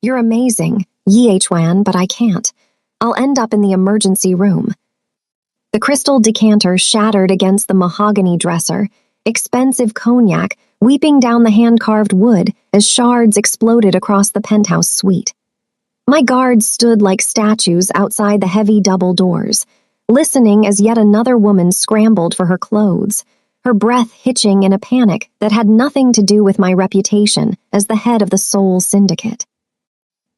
You're amazing, Yi-Chuan, but I can't. I'll end up in the emergency room. The crystal decanter shattered against the mahogany dresser, expensive cognac weeping down the hand-carved wood as shards exploded across the penthouse suite. My guards stood like statues outside the heavy double doors, listening as yet another woman scrambled for her clothes, her breath hitching in a panic that had nothing to do with my reputation as the head of the Soul Syndicate.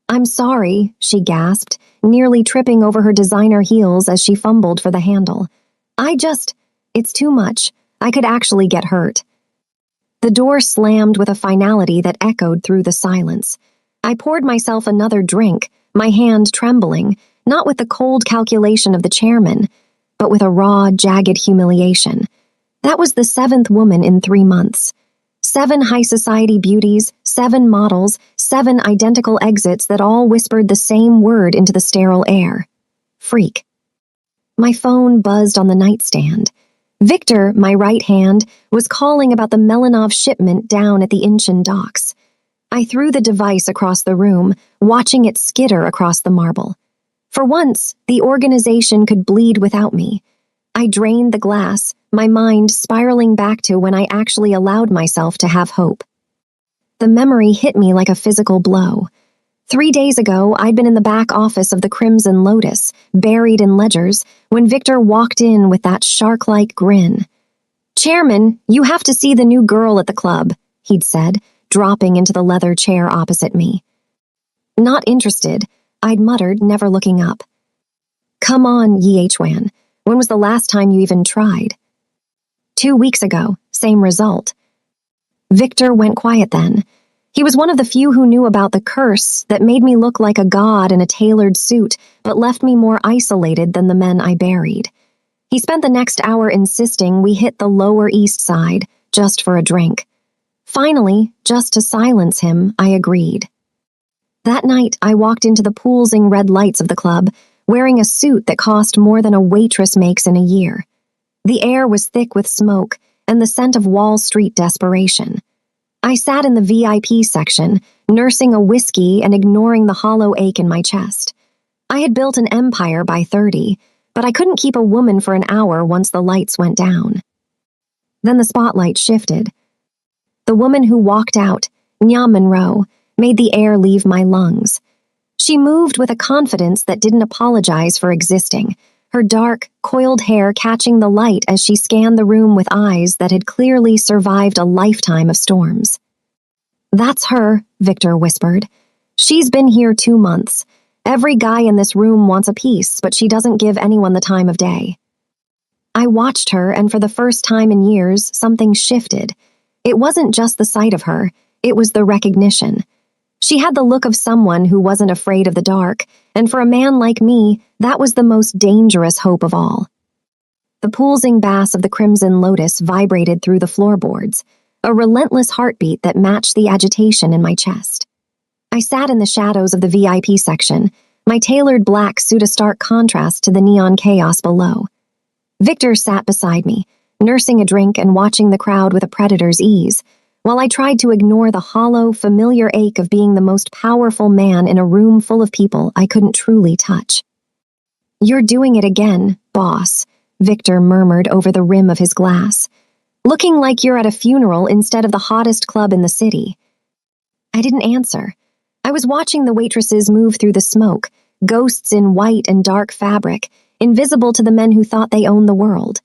"I'm sorry," she gasped, nearly tripping over her designer heels as she fumbled for the handle. It's too much. I could actually get hurt." The door slammed with a finality that echoed through the silence. I poured myself another drink, my hand trembling, not with the cold calculation of the chairman, but with a raw, jagged humiliation. That was the 7th woman in 3 months. 7 high society beauties, 7 models, 7 identical exits that all whispered the same word into the sterile air. Freak. My phone buzzed on the nightstand. Victor, my right hand, was calling about the Melanov shipment down at the Incheon docks. I threw the device across the room, watching it skitter across the marble. For once, the organization could bleed without me. I drained the glass, my mind spiraling back to when I actually allowed myself to have hope. The memory hit me like a physical blow. 3 days ago, I'd been in the back office of the Crimson Lotus, buried in ledgers, when Victor walked in with that shark-like grin. "Chairman, you have to see the new girl at the club," he'd said, dropping into the leather chair opposite me. "Not interested," I'd muttered, never looking up. "Come on, Yi-Chuan. When was the last time you even tried?" 2 weeks ago, same result. Victor went quiet then. He was one of the few who knew about the curse that made me look like a god in a tailored suit, but left me more isolated than the men I buried. He spent the next hour insisting we hit the Lower East Side, just for a drink. Finally, just to silence him, I agreed. That night, I walked into the pulsing red lights of the club, wearing a suit that cost more than a waitress makes in a year. The air was thick with smoke and the scent of Wall Street desperation. I sat in the VIP section, nursing a whiskey and ignoring the hollow ache in my chest. I had built an empire by 30, but I couldn't keep a woman for an hour once the lights went down. Then the spotlight shifted. The woman who walked out, Nya Monroe, made the air leave my lungs. She moved with a confidence that didn't apologize for existing, her dark, coiled hair catching the light as she scanned the room with eyes that had clearly survived a lifetime of storms. "That's her," Victor whispered. "She's been here 2 months. Every guy in this room wants a piece, but she doesn't give anyone the time of day." I watched her, and for the first time in years, something shifted. It wasn't just the sight of her, it was the recognition. She had the look of someone who wasn't afraid of the dark, and for a man like me, that was the most dangerous hope of all. The pulsing bass of the Crimson Lotus vibrated through the floorboards, a relentless heartbeat that matched the agitation in my chest. I sat in the shadows of the VIP section, my tailored black suit a stark contrast to the neon chaos below. Victor sat beside me, nursing a drink and watching the crowd with a predator's ease, while I tried to ignore the hollow, familiar ache of being the most powerful man in a room full of people I couldn't truly touch. "You're doing it again, boss," Victor murmured over the rim of his glass. "Looking like you're at a funeral instead of the hottest club in the city." I didn't answer. I was watching the waitresses move through the smoke, ghosts in white and dark fabric, invisible to the men who thought they owned the world.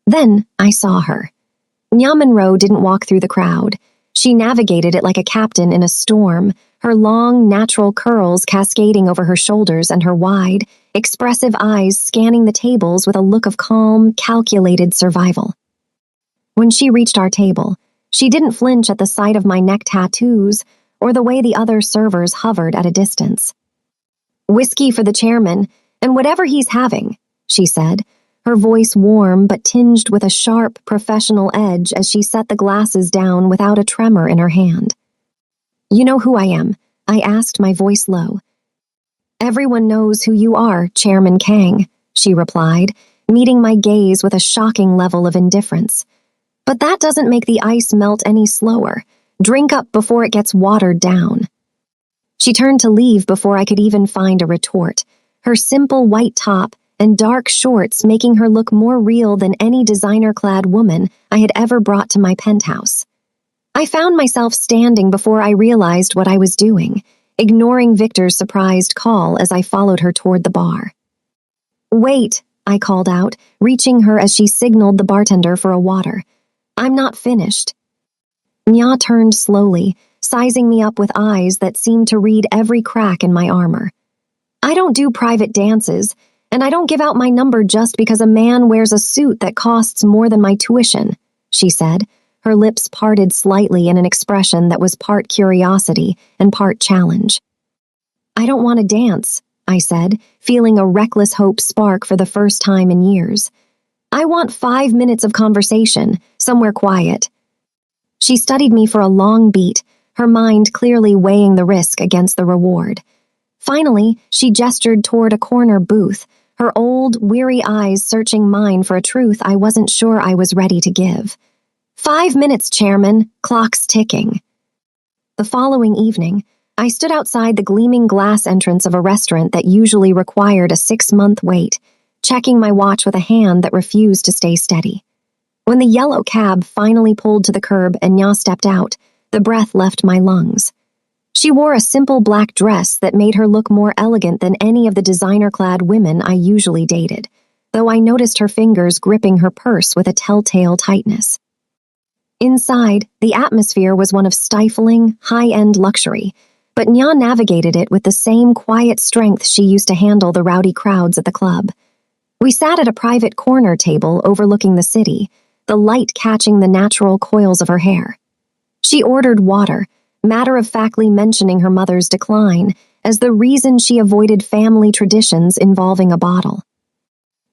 Then I saw her. Nya Monroe didn't walk through the crowd. She navigated it like a captain in a storm, her long, natural curls cascading over her shoulders and her wide, expressive eyes scanning the tables with a look of calm, calculated survival. When she reached our table, she didn't flinch at the sight of my neck tattoos or the way the other servers hovered at a distance. "Whiskey for the chairman, and whatever he's having," she said, her voice warm but tinged with a sharp, professional edge as she set the glasses down without a tremor in her hand. "You know who I am?" I asked, my voice low. "Everyone knows who you are, Chairman Kang," she replied, meeting my gaze with a shocking level of indifference. "But that doesn't make the ice melt any slower. Drink up before it gets watered down." She turned to leave before I could even find a retort, her simple white top and dark shorts making her look more real than any designer-clad woman I had ever brought to my penthouse. I found myself standing before I realized what I was doing, ignoring Victor's surprised call as I followed her toward the bar. "Wait," I called out, reaching her as she signaled the bartender for a water. "I'm not finished." Nya turned slowly, sizing me up with eyes that seemed to read every crack in my armor. "I don't do private dances, and I don't give out my number just because a man wears a suit that costs more than my tuition," she said, her lips parted slightly in an expression that was part curiosity and part challenge. "I don't want to dance," I said, feeling a reckless hope spark for the first time in years. "I want 5 minutes of conversation, somewhere quiet." She studied me for a long beat, her mind clearly weighing the risk against the reward. Finally, she gestured toward a corner booth, her old, weary eyes searching mine for a truth I wasn't sure I was ready to give. 5 minutes, Chairman, clock's ticking." The following evening, I stood outside the gleaming glass entrance of a restaurant that usually required a 6-month wait, checking my watch with a hand that refused to stay steady. When the yellow cab finally pulled to the curb and Nya stepped out, the breath left my lungs. She wore a simple black dress that made her look more elegant than any of the designer-clad women I usually dated, though I noticed her fingers gripping her purse with a telltale tightness. Inside, the atmosphere was one of stifling, high-end luxury, but Nya navigated it with the same quiet strength she used to handle the rowdy crowds at the club. We sat at a private corner table overlooking the city, the light catching the natural coils of her hair. She ordered water, matter-of-factly mentioning her mother's decline as the reason she avoided family traditions involving a bottle.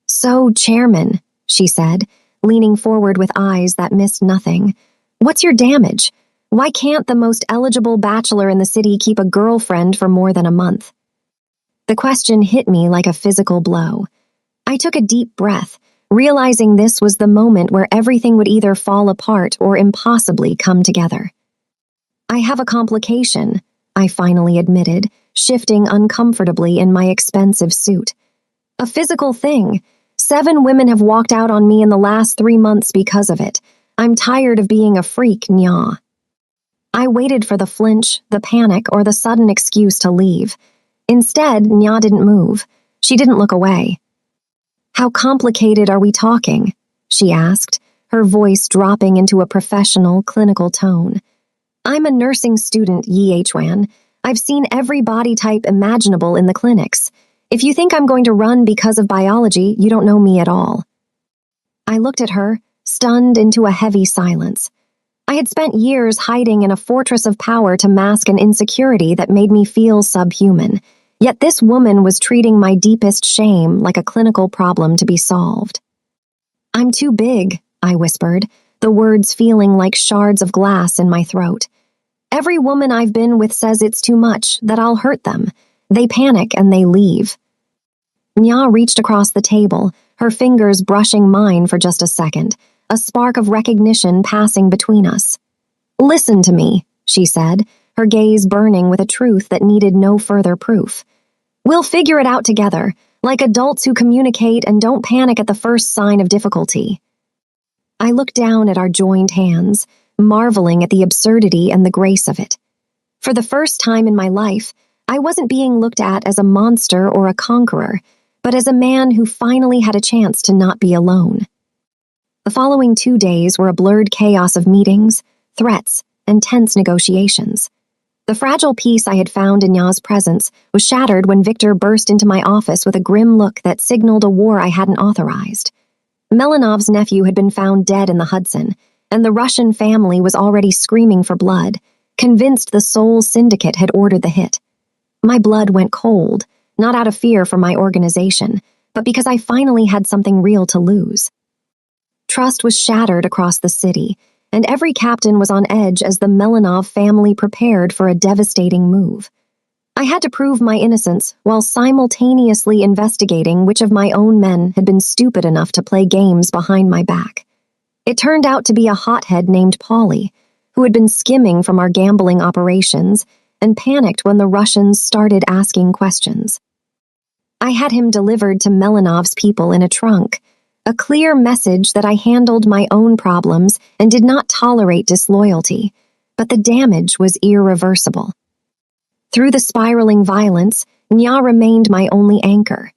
"So, Chairman," she said, leaning forward with eyes that missed nothing, "what's your damage? Why can't the most eligible bachelor in the city keep a girlfriend for more than a month?" The question hit me like a physical blow. I took a deep breath, realizing this was the moment where everything would either fall apart or impossibly come together. "I have a complication," I finally admitted, shifting uncomfortably in my expensive suit. "A physical thing. 7 women have walked out on me in the last 3 months because of it. I'm tired of being a freak, Nya." I waited for the flinch, the panic, or the sudden excuse to leave. Instead, Nya didn't move. She didn't look away. "How complicated are we talking?" she asked, her voice dropping into a professional, clinical tone. "I'm a nursing student, Yi-Hwan. I've seen every body type imaginable in the clinics. If you think I'm going to run because of biology, you don't know me at all." I looked at her, stunned into a heavy silence. I had spent years hiding in a fortress of power to mask an insecurity that made me feel subhuman, yet this woman was treating my deepest shame like a clinical problem to be solved. "I'm too big," I whispered, the words feeling like shards of glass in my throat. "Every woman I've been with says it's too much, that I'll hurt them. They panic and they leave." Nya reached across the table, her fingers brushing mine for just a second, a spark of recognition passing between us. "Listen to me," she said, her gaze burning with a truth that needed no further proof. "We'll figure it out together, like adults who communicate and don't panic at the first sign of difficulty." I looked down at our joined hands, marveling at the absurdity and the grace of it. For the first time in my life, I wasn't being looked at as a monster or a conqueror, but as a man who finally had a chance to not be alone. The following 2 days were a blurred chaos of meetings, threats, and tense negotiations. The fragile peace I had found in Nya's presence was shattered when Victor burst into my office with a grim look that signaled a war I hadn't authorized. Melanov's nephew had been found dead in the Hudson, and the Russian family was already screaming for blood, convinced the Seoul Syndicate had ordered the hit. My blood went cold, not out of fear for my organization, but because I finally had something real to lose. Trust was shattered across the city, and every captain was on edge as the Melanov family prepared for a devastating move. I had to prove my innocence while simultaneously investigating which of my own men had been stupid enough to play games behind my back. It turned out to be a hothead named Polly, who had been skimming from our gambling operations, and panicked when the Russians started asking questions. I had him delivered to Melanov's people in a trunk, a clear message that I handled my own problems and did not tolerate disloyalty, but the damage was irreversible. Through the spiraling violence, Nya remained my only anchor.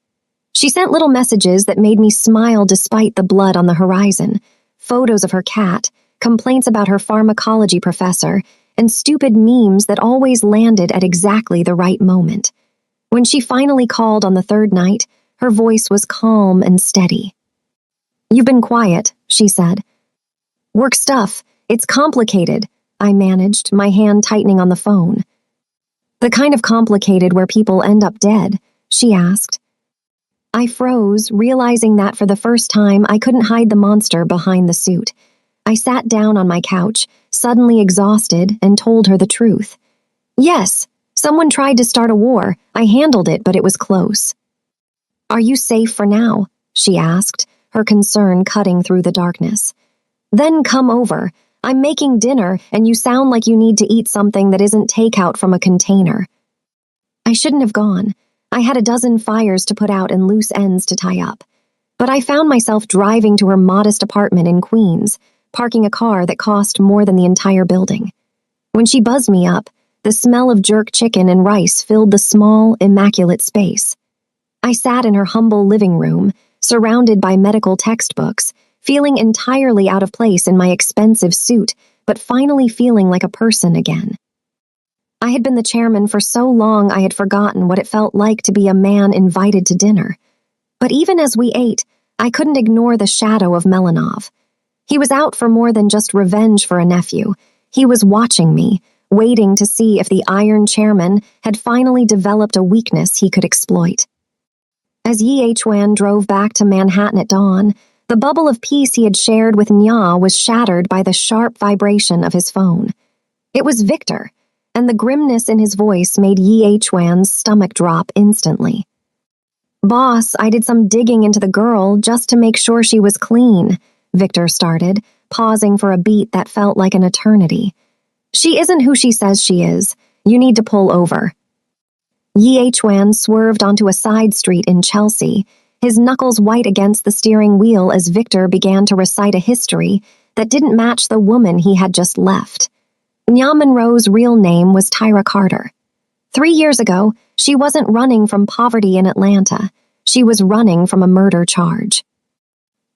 She sent little messages that made me smile despite the blood on the horizon, photos of her cat, complaints about her pharmacology professor, and stupid memes that always landed at exactly the right moment. When she finally called on the third night, her voice was calm and steady. "You've been quiet," she said. "Work stuff. It's complicated," I managed, my hand tightening on the phone. "The kind of complicated where people end up dead?" she asked. I froze, realizing that for the first time I couldn't hide the monster behind the suit. I sat down on my couch, suddenly exhausted, and told her the truth. "Yes, someone tried to start a war. I handled it, but it was close." "Are you safe for now?" she asked, her concern cutting through the darkness. "Then come over. I'm making dinner, and you sound like you need to eat something that isn't takeout from a container." I shouldn't have gone. I had a dozen fires to put out and loose ends to tie up. But I found myself driving to her modest apartment in Queens, parking a car that cost more than the entire building. When she buzzed me up, the smell of jerk chicken and rice filled the small, immaculate space. I sat in her humble living room, surrounded by medical textbooks, feeling entirely out of place in my expensive suit, but finally feeling like a person again. I had been the chairman for so long I had forgotten what it felt like to be a man invited to dinner. But even as we ate, I couldn't ignore the shadow of Melanov. He was out for more than just revenge for a nephew. He was watching me, waiting to see if the Iron Chairman had finally developed a weakness he could exploit. As Yi Chuan drove back to Manhattan at dawn, the bubble of peace he had shared with Nya was shattered by the sharp vibration of his phone. It was Victor, and the grimness in his voice made Yi Chuan's stomach drop instantly. "Boss, I did some digging into the girl just to make sure she was clean," Victor started, pausing for a beat that felt like an eternity. "She isn't who she says she is. You need to pull over." Yi Chuan swerved onto a side street in Chelsea, his knuckles white against the steering wheel as Victor began to recite a history that didn't match the woman he had just left. Nya Monroe's real name was Tyra Carter. 3 years ago, she wasn't running from poverty in Atlanta. She was running from a murder charge.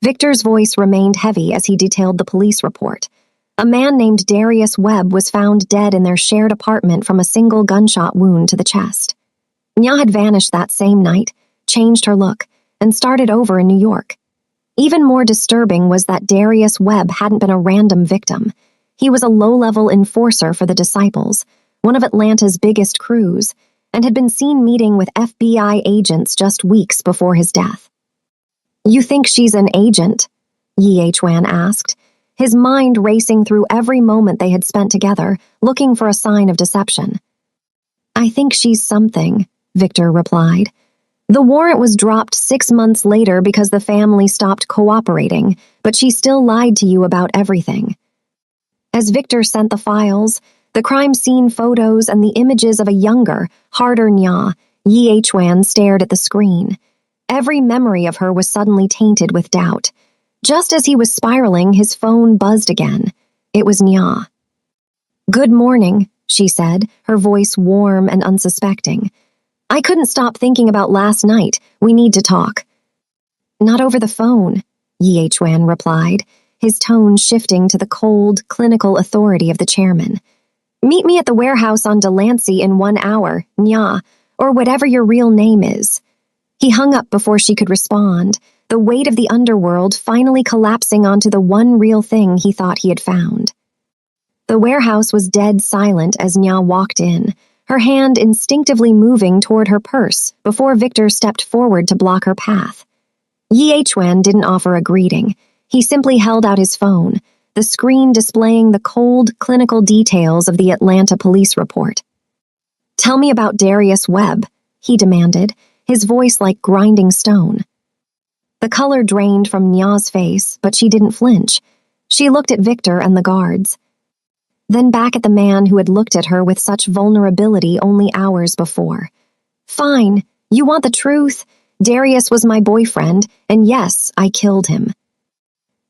Victor's voice remained heavy as he detailed the police report. A man named Darius Webb was found dead in their shared apartment from a single gunshot wound to the chest. Nya had vanished that same night, changed her look, and started over in New York. Even more disturbing was that Darius Webb hadn't been a random victim. He was a low-level enforcer for the Disciples, one of Atlanta's biggest crews, and had been seen meeting with FBI agents just weeks before his death. "You think she's an agent?" Yi Chuan asked, his mind racing through every moment they had spent together, looking for a sign of deception. "I think she's something," Victor replied. "The warrant was dropped 6 months later because the family stopped cooperating, but she still lied to you about everything." As Victor sent the files, the crime scene photos and the images of a younger, harder Nya, Yi Chuan stared at the screen. Every memory of her was suddenly tainted with doubt. Just as he was spiraling, his phone buzzed again. It was Nya. "Good morning," she said, her voice warm and unsuspecting. "I couldn't stop thinking about last night. We need to talk." "Not over the phone," Yi Chuan replied, his tone shifting to the cold, clinical authority of the chairman. "Meet me at the warehouse on Delancey in 1 hour, Nya, or whatever your real name is." He hung up before she could respond, the weight of the underworld finally collapsing onto the one real thing he thought he had found. The warehouse was dead silent as Nya walked in, her hand instinctively moving toward her purse before Victor stepped forward to block her path. Yi Chuan didn't offer a greeting. He simply held out his phone, the screen displaying the cold, clinical details of the Atlanta police report. "Tell me about Darius Webb," he demanded, his voice like grinding stone. The color drained from Nya's face, but she didn't flinch. She looked at Victor and the guards. then back at the man who had looked at her with such vulnerability only hours before. Fine, you want the truth? Darius was my boyfriend, and yes, I killed him.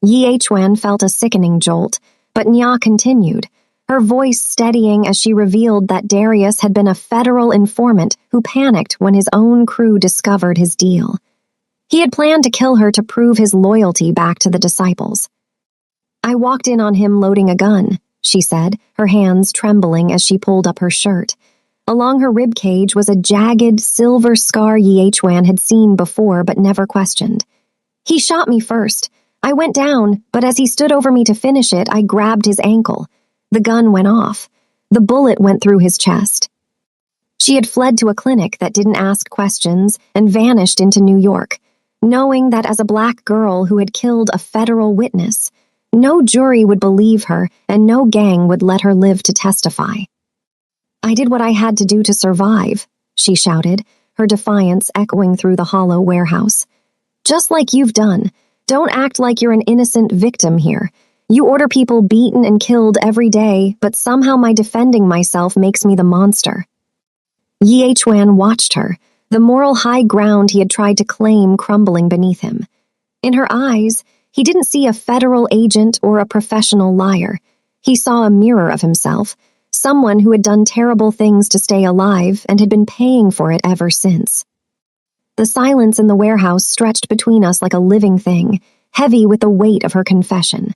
Yi Chuan felt a sickening jolt, but Nya continued, her voice steadying as she revealed that Darius had been a federal informant who panicked when his own crew discovered his deal. He had planned to kill her to prove his loyalty back to the disciples. I walked in on him loading a gun, she said, her hands trembling as she pulled up her shirt. Along her rib cage was a jagged, silver scar Yi Chuan had seen before but never questioned. He shot me first. I went down, but as he stood over me to finish it, I grabbed his ankle. The gun went off. The bullet went through his chest. She had fled to a clinic that didn't ask questions and vanished into New York, knowing that as a black girl who had killed a federal witness, no jury would believe her and no gang would let her live to testify. I did what I had to do to survive, she shouted, her defiance echoing through the hollow warehouse. Just like you've done. Don't act like you're an innocent victim here. You order people beaten and killed every day, but somehow my defending myself makes me the monster. Yi Chuan watched her, the moral high ground he had tried to claim crumbling beneath him. In her eyes, he didn't see a federal agent or a professional liar. He saw a mirror of himself, someone who had done terrible things to stay alive and had been paying for it ever since. The silence in the warehouse stretched between us like a living thing, heavy with the weight of her confession.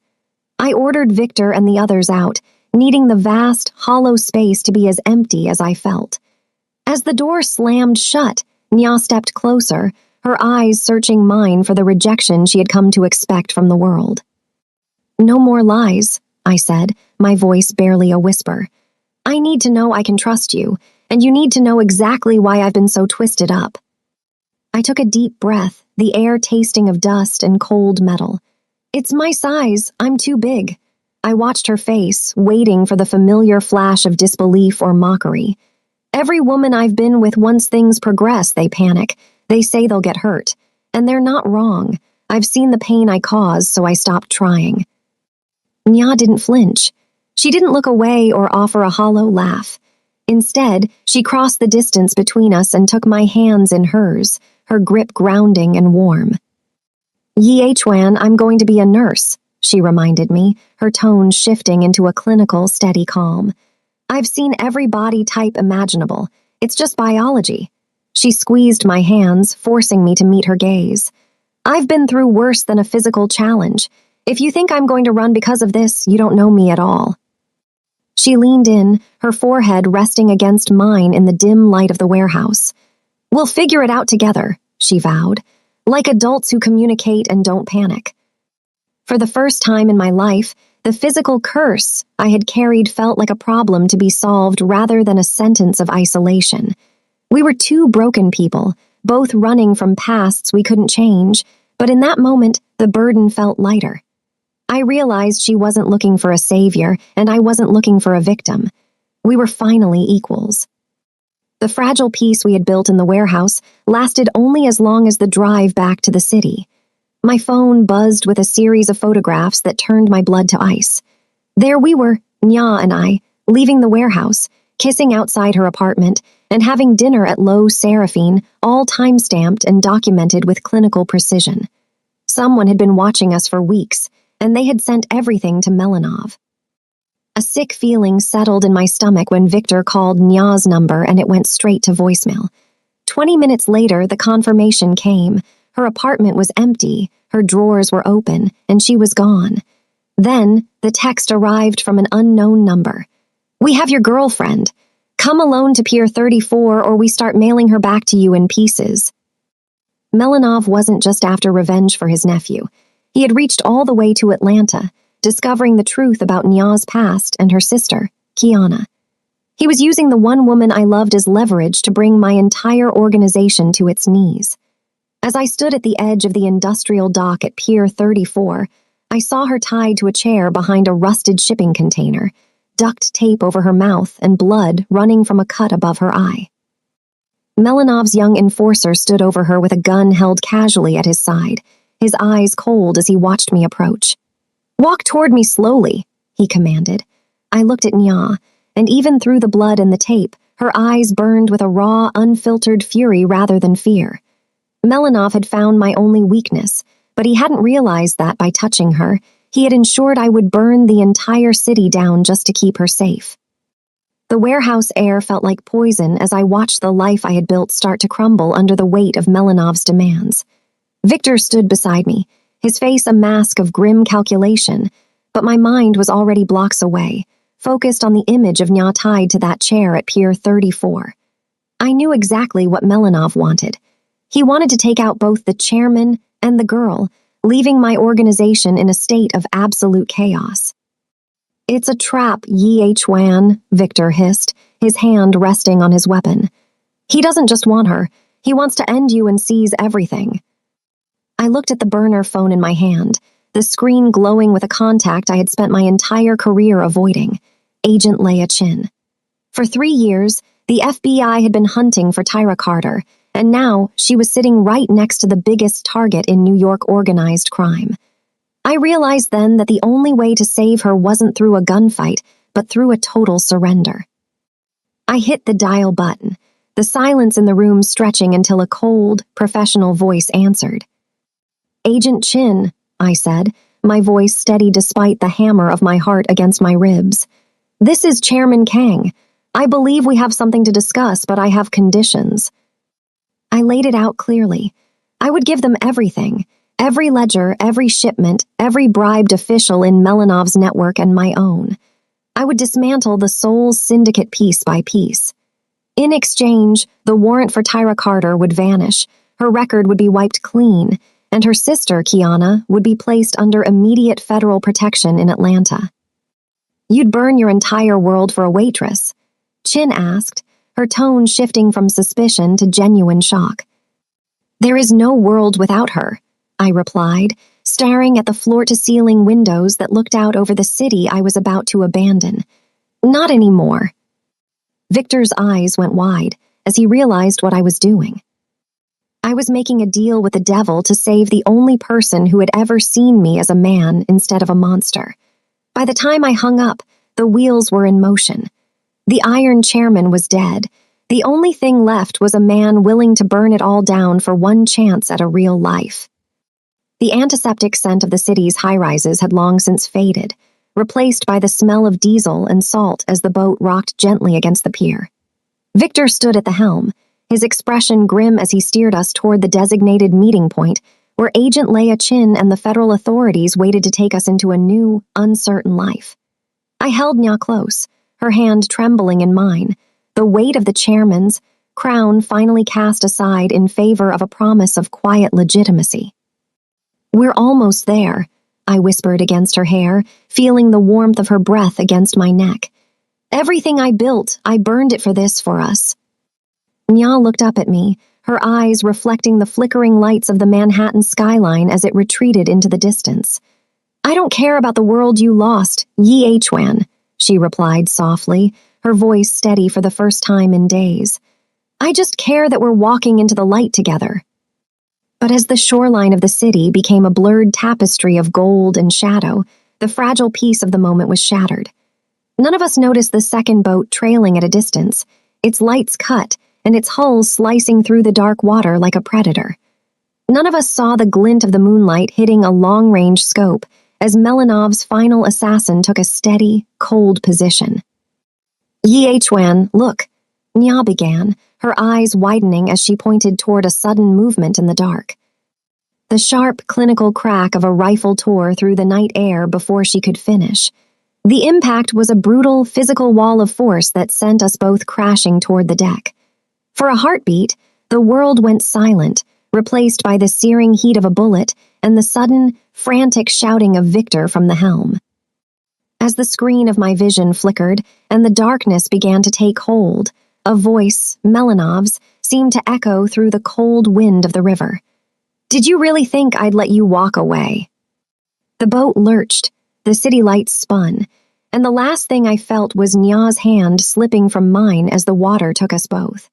I ordered Victor and the others out, needing the vast, hollow space to be as empty as I felt. As the door slammed shut, Nya stepped closer, her eyes searching mine for the rejection she had come to expect from the world. No more lies, I said, my voice barely a whisper. I need to know I can trust you, and you need to know exactly why I've been so twisted up. I took a deep breath, the air tasting of dust and cold metal. It's my size, I'm too big. I watched her face, waiting for the familiar flash of disbelief or mockery. Every woman I've been with, once things progress, they panic. They say they'll get hurt. And they're not wrong. I've seen the pain I caused, so I stopped trying. Nya didn't flinch. She didn't look away or offer a hollow laugh. Instead, she crossed the distance between us and took my hands in hers, her grip grounding and warm. Yi Chuan, I'm going to be a nurse, she reminded me, her tone shifting into a clinical, steady calm. I've seen every body type imaginable. It's just biology. She squeezed my hands, forcing me to meet her gaze. I've been through worse than a physical challenge. If you think I'm going to run because of this, you don't know me at all. She leaned in, her forehead resting against mine in the dim light of the warehouse. We'll figure it out together, she vowed, like adults who communicate and don't panic. For the first time in my life, the physical curse I had carried felt like a problem to be solved rather than a sentence of isolation. We were two broken people, both running from pasts we couldn't change, but in that moment, the burden felt lighter. I realized she wasn't looking for a savior, and I wasn't looking for a victim. We were finally equals. The fragile peace we had built in the warehouse lasted only as long as the drive back to the city. My phone buzzed with a series of photographs that turned my blood to ice. There we were, Nya and I, leaving the warehouse, kissing outside her apartment, and having dinner at Low Seraphine, all time-stamped and documented with clinical precision. Someone had been watching us for weeks, and they had sent everything to Melanov. A sick feeling settled in my stomach when Victor called Nya's number and it went straight to voicemail. 20 minutes later, the confirmation came. Her apartment was empty, her drawers were open, and she was gone. Then, the text arrived from an unknown number. We have your girlfriend. Come alone to Pier 34 or we start mailing her back to you in pieces. Melanov wasn't just after revenge for his nephew. He had reached all the way to Atlanta, discovering the truth about Nya's past and her sister, Kiana. He was using the one woman I loved as leverage to bring my entire organization to its knees. As I stood at the edge of the industrial dock at Pier 34, I saw her tied to a chair behind a rusted shipping container, duct tape over her mouth and blood running from a cut above her eye. Melanov's young enforcer stood over her with a gun held casually at his side, his eyes cold as he watched me approach. Walk toward me slowly, he commanded. I looked at Nya, and even through the blood and the tape, her eyes burned with a raw, unfiltered fury rather than fear. Melanov had found my only weakness, but he hadn't realized that by touching her, he had ensured I would burn the entire city down just to keep her safe. The warehouse air felt like poison as I watched the life I had built start to crumble under the weight of Melanov's demands. Victor stood beside me, his face a mask of grim calculation, but my mind was already blocks away, focused on the image of Nya tied to that chair at Pier 34. I knew exactly what Melanov wanted. He wanted to take out both the chairman and the girl, leaving my organization in a state of absolute chaos. "It's a trap, Yi Chuan," Victor hissed, his hand resting on his weapon. "He doesn't just want her. He wants to end you and seize everything." I looked at the burner phone in my hand, the screen glowing with a contact I had spent my entire career avoiding, Agent Leia Chin. For 3 years, the FBI had been hunting for Tyra Carter, and now she was sitting right next to the biggest target in New York organized crime. I realized then that the only way to save her wasn't through a gunfight, but through a total surrender. I hit the dial button, the silence in the room stretching until a cold, professional voice answered. "Agent Chin," I said, my voice steady despite the hammer of my heart against my ribs. "This is Chairman Kang. I believe we have something to discuss, but I have conditions." I laid it out clearly. I would give them everything. Every ledger, every shipment, every bribed official in Melanov's network and my own. I would dismantle the Souls Syndicate piece by piece. In exchange, the warrant for Tyra Carter would vanish, her record would be wiped clean, and her sister, Kiana, would be placed under immediate federal protection in Atlanta. "You'd burn your entire world for a waitress?" Chin asked, her tone shifting from suspicion to genuine shock. "There is no world without her," I replied, staring at the floor-to-ceiling windows that looked out over the city I was about to abandon. "Not anymore." Victor's eyes went wide as he realized what I was doing. I was making a deal with the devil to save the only person who had ever seen me as a man instead of a monster. By the time I hung up, the wheels were in motion. The Iron Chairman was dead. The only thing left was a man willing to burn it all down for one chance at a real life. The antiseptic scent of the city's high-rises had long since faded, replaced by the smell of diesel and salt as the boat rocked gently against the pier. Victor stood at the helm, his expression grim as he steered us toward the designated meeting point where Agent Leia Chin and the federal authorities waited to take us into a new, uncertain life. I held Nya close, her hand trembling in mine, the weight of the chairman's crown finally cast aside in favor of a promise of quiet legitimacy. "We're almost there," I whispered against her hair, feeling the warmth of her breath against my neck. "Everything I built, I burned it for us." Nya looked up at me, her eyes reflecting the flickering lights of the Manhattan skyline as it retreated into the distance. "I don't care about the world you lost, Yi Chuan," she replied softly, her voice steady for the first time in days. "I just care that we're walking into the light together." But as the shoreline of the city became a blurred tapestry of gold and shadow, the fragile peace of the moment was shattered. None of us noticed the second boat trailing at a distance, its lights cut and its hull slicing through the dark water like a predator. None of us saw the glint of the moonlight hitting a long-range scope as Melanov's final assassin took a steady, cold position. "Yi Chuan, look," Nya began, her eyes widening as she pointed toward a sudden movement in the dark. The sharp, clinical crack of a rifle tore through the night air before she could finish. The impact was a brutal, physical wall of force that sent us both crashing toward the deck. For a heartbeat, the world went silent, replaced by the searing heat of a bullet and the sudden, frantic shouting of Victor from the helm. As the screen of my vision flickered and the darkness began to take hold, a voice, Melanov's, seemed to echo through the cold wind of the river. "Did you really think I'd let you walk away?" The boat lurched, the city lights spun, and the last thing I felt was Nya's hand slipping from mine as the water took us both.